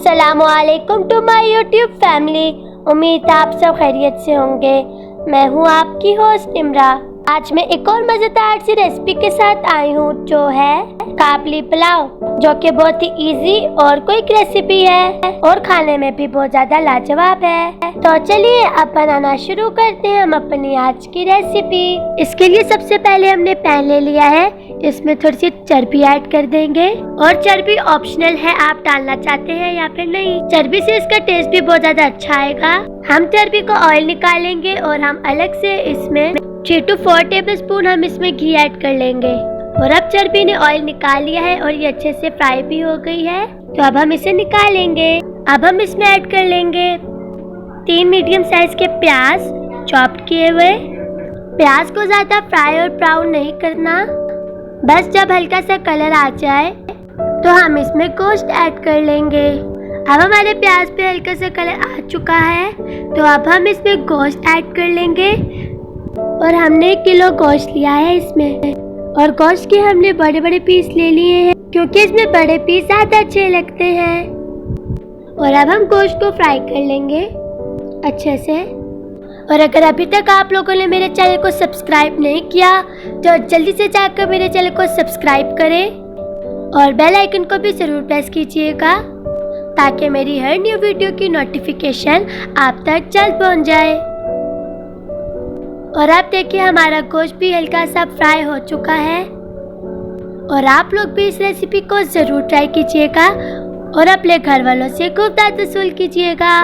अस्सलामुअलैकुम to my YouTube family. उम्मीद है आप सब खैरियत से होंगे। मैं हूँ आपकी होस्ट इमरा। आज मैं एक और मज़ेदार सी रेसिपी के साथ आई हूँ जो है काबली पुलाव, जो कि बहुत ही इजी और क्विक रेसिपी है और खाने में भी बहुत ज़्यादा लाजवाब है। तो चलिए अब बनाना शुरू करते हैं हम अपनी आज की रेसिपी। इसके लिए सबसे पहले हमने पैन ले लिया है, इसमें थोड़ी सी चर्बी ऐड कर देंगे और चर्बी ऑप्शनल है, आप डालना चाहते हैं या फिर नहीं। चर्बी से इसका टेस्ट भी बहुत ज्यादा अच्छा आएगा। हम चर्बी को ऑयल निकालेंगे और हम अलग से इसमें 3 to 4 टेबलस्पून हम इसमें घी ऐड कर लेंगे। और अब चर्बी ने ऑयल निकाल लिया है और ये अच्छे से फ्राई भी हो गई है, तो अब हम इसे निकालेंगे। अब हम इसमें ऐड कर लेंगे 3 मीडियम साइज के प्याज चॉप्ड किए हुए। प्याज को ज्यादा फ्राई और ब्राउन नहीं करना, बस जब हल्का सा कलर आ जाए तो हम इसमें गोश्त ऐड कर लेंगे। अब हमारे प्याज पे हल्का सा कलर आ चुका है, तो अब हम इसमें गोश्त ऐड कर लेंगे। और हमने 1 किलो गोश्त लिया है इसमें, और गोश्त के हमने बड़े बड़े पीस ले लिए हैं क्योंकि इसमें बड़े पीस ज़्यादा अच्छे लगते हैं। और अब हम गोश्त को फ्राई कर लेंगे अच्छे से। और अगर अभी तक आप लोगों ने मेरे चैनल को सब्सक्राइब नहीं किया तो जल्दी से जाकर मेरे चैनल को सब्सक्राइब करें और बेल आइकन को भी ज़रूर प्रेस कीजिएगा ताकि मेरी हर न्यू वीडियो की नोटिफिकेशन आप तक जल्द पहुंच जाए। और आप देखिए हमारा गोश्त भी हल्का सा फ्राई हो चुका है। और आप लोग भी इस रेसिपी को ज़रूर ट्राई कीजिएगा और अपने घर वालों से खूब दाद वसूल कीजिएगा।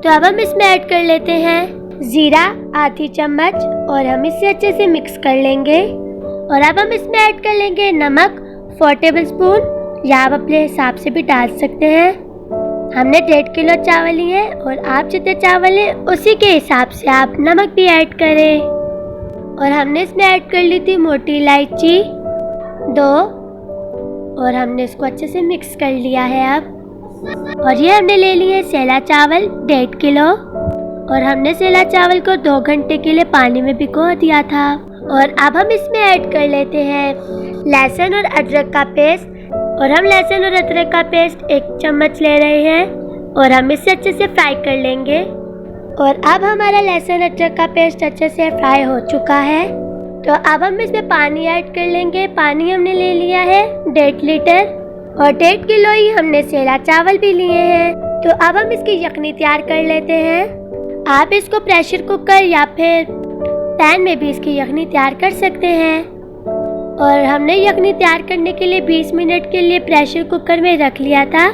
तो अब हम इसमें ऐड कर लेते हैं जीरा आधी चम्मच और हम इसे अच्छे से मिक्स कर लेंगे। और अब हम इसमें ऐड कर लेंगे नमक 4 टेबलस्पून, या आप अपने हिसाब से भी डाल सकते हैं। हमने 1.5 किलो चावल लिए हैं और आप जितने चावल लें उसी के हिसाब से आप नमक भी ऐड करें। और हमने इसमें ऐड कर ली थी मोटी इलायची 2 और हमने इसको अच्छे से मिक्स कर लिया है अब। और ये हमने ले लिए सेला चावल 1.5 किलो और हमने सेला चावल को 2 घंटे के लिए पानी में भिगो दिया था। और अब हम इसमें ऐड कर लेते हैं लहसुन और अदरक का पेस्ट, और हम लहसुन और अदरक का पेस्ट 1 चम्मच ले रहे हैं और हम इसे अच्छे से फ्राई कर लेंगे। और अब हमारा लहसुन अदरक का पेस्ट अच्छे से फ्राई हो चुका है, तो अब हम इसमें पानी ऐड कर लेंगे। पानी हमने ले लिया है 1.5 लीटर और 1.5 किलो ही हमने सेला चावल भी लिए हैं। तो अब हम इसकी यखनी तैयार कर लेते हैं। आप इसको प्रेशर कुकर या फिर पैन में भी इसकी यखनी तैयार कर सकते हैं। और हमने यखनी तैयार करने के लिए 20 मिनट के लिए प्रेशर कुकर में रख लिया था।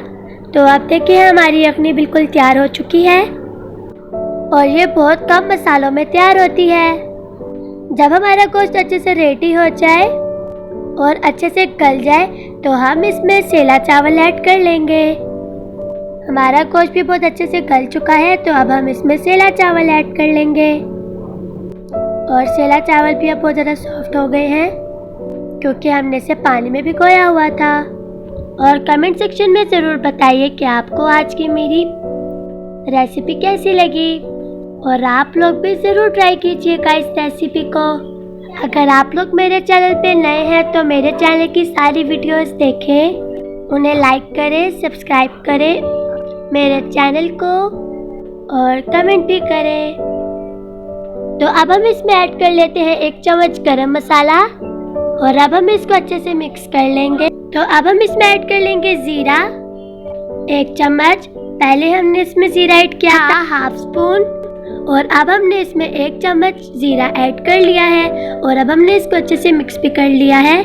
तो अब देखिए हमारी यखनी बिल्कुल तैयार हो चुकी है और ये बहुत कम मसालों में तैयार होती है। जब हमारा गोश्त अच्छे से रेडी हो जाए और अच्छे से गल जाए तो हम इसमें सेला चावल ऐड कर लेंगे। हमारा गोश्त भी बहुत अच्छे से गल चुका है, तो अब हम इसमें सेला चावल ऐड कर लेंगे। और सेला चावल भी अब बहुत ज़्यादा सॉफ्ट हो गए हैं क्योंकि हमने इसे पानी में भिगोया हुआ था। और कमेंट सेक्शन में ज़रूर बताइए कि आपको आज की मेरी रेसिपी कैसी लगी, और आप लोग भी ज़रूर ट्राई कीजिएगा इस रेसिपी को। अगर आप लोग मेरे चैनल पे नए हैं तो मेरे चैनल की सारी वीडियोस देखें, उन्हें लाइक करें, सब्सक्राइब करें मेरे चैनल को और कमेंट भी करें। तो अब हम इसमें ऐड कर लेते हैं 1 चम्मच गरम मसाला और अब हम इसको अच्छे से मिक्स कर लेंगे। तो अब हम इसमें ऐड कर लेंगे जीरा 1 चम्मच। पहले हमने इसमें जीरा ऐड किया था ½ स्पून और अब हमने इसमें 1 चम्मच जीरा ऐड कर लिया है और अब हमने इसको अच्छे से मिक्स भी कर लिया है।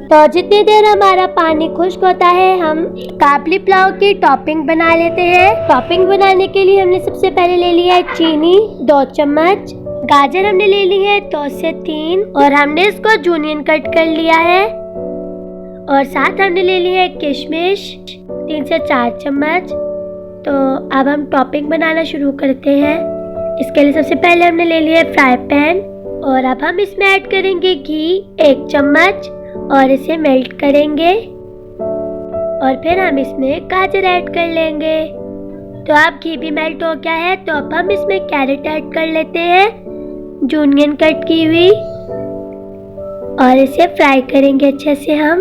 तो जितनी देर हमारा पानी खुश्क होता है हम काबली पुलाव की टॉपिंग बना लेते हैं। टॉपिंग बनाने के लिए हमने सबसे पहले ले लिया है चीनी 2 चम्मच, गाजर हमने ले ली है 2 से 3 और हमने इसको जूनियन कट कर लिया है। और साथ हमने ले ली है किशमिश 3 से 4 चम्मच। तो अब हम टॉपिंग बनाना शुरू करते हैं। इसके लिए सबसे पहले हमने ले लिया है फ्राई पैन और अब हम इसमें ऐड करेंगे घी 1 चम्मच और इसे मेल्ट करेंगे। और फिर हम इसमें गाजर ऐड कर लेंगे। तो अब घी भी मेल्ट हो गया है, तो अब हम इसमें कैरेट ऐड कर लेते हैं जूनियन कट की हुई और इसे फ्राई करेंगे अच्छे से हम।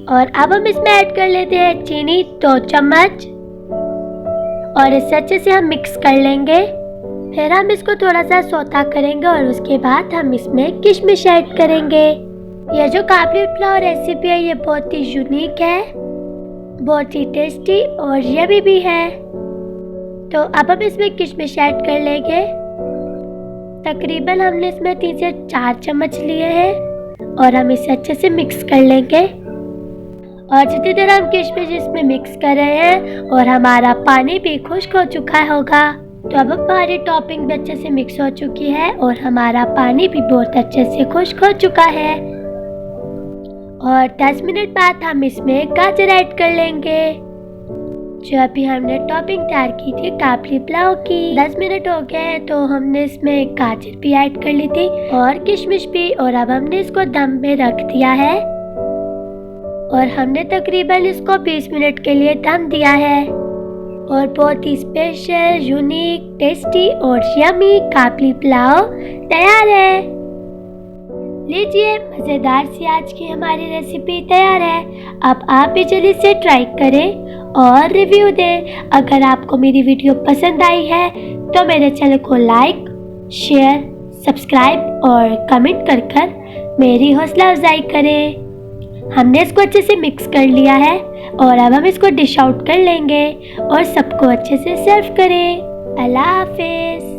और अब हम इसमें ऐड कर लेते हैं चीनी 2 चम्मच और इसे अच्छे से हम मिक्स कर लेंगे। फिर हम इसको थोड़ा सा सौता करेंगे और उसके बाद हम इसमें किशमिश ऐड करेंगे। यह जो काबली पुलाव रेसिपी है ये बहुत ही यूनिक है, बहुत ही टेस्टी और यम्मी भी है। तो अब हम इसमें किशमिश ऐड कर लेंगे। तकरीबन हमने इसमें 3 से 4 चम्मच लिए हैं और हम इसे अच्छे से मिक्स कर लेंगे। और जितनी देर हम किशमिश इसमें मिक्स कर रहे हैं और हमारा पानी भी खुश्क हो चुका होगा, तो अब हमारी टॉपिंग भी अच्छे से मिक्स हो चुकी है और हमारा पानी भी बहुत अच्छे से खुश्क हो चुका है। और 10 मिनट बाद हम इसमें गाजर ऐड कर लेंगे, जो अभी हमने टॉपिंग तैयार की थी काबली पुलाव की। 10 मिनट हो गए तो हमने इसमें गाजर भी ऐड कर ली थी और किशमिश भी, और अब हमने इसको दम में रख दिया है और हमने तकरीबन इसको 20 मिनट के लिए दम दिया है। और बहुत ही स्पेशल, यूनिक, टेस्टी और यम्मी काबली पुलाव तैयार है। लीजिए, मज़ेदार सी आज की हमारी रेसिपी तैयार है। अब आप भी जल्दी से ट्राई करें और रिव्यू दें। अगर आपको मेरी वीडियो पसंद आई है तो मेरे चैनल को लाइक, शेयर, सब्सक्राइब और कमेंट कर मेरी हौसला अफजाई करें। हमने इसको अच्छे से मिक्स कर लिया है और अब हम इसको डिश आउट कर लेंगे और सबको अच्छे से सर्व करें। अल्लाह हाफिज़।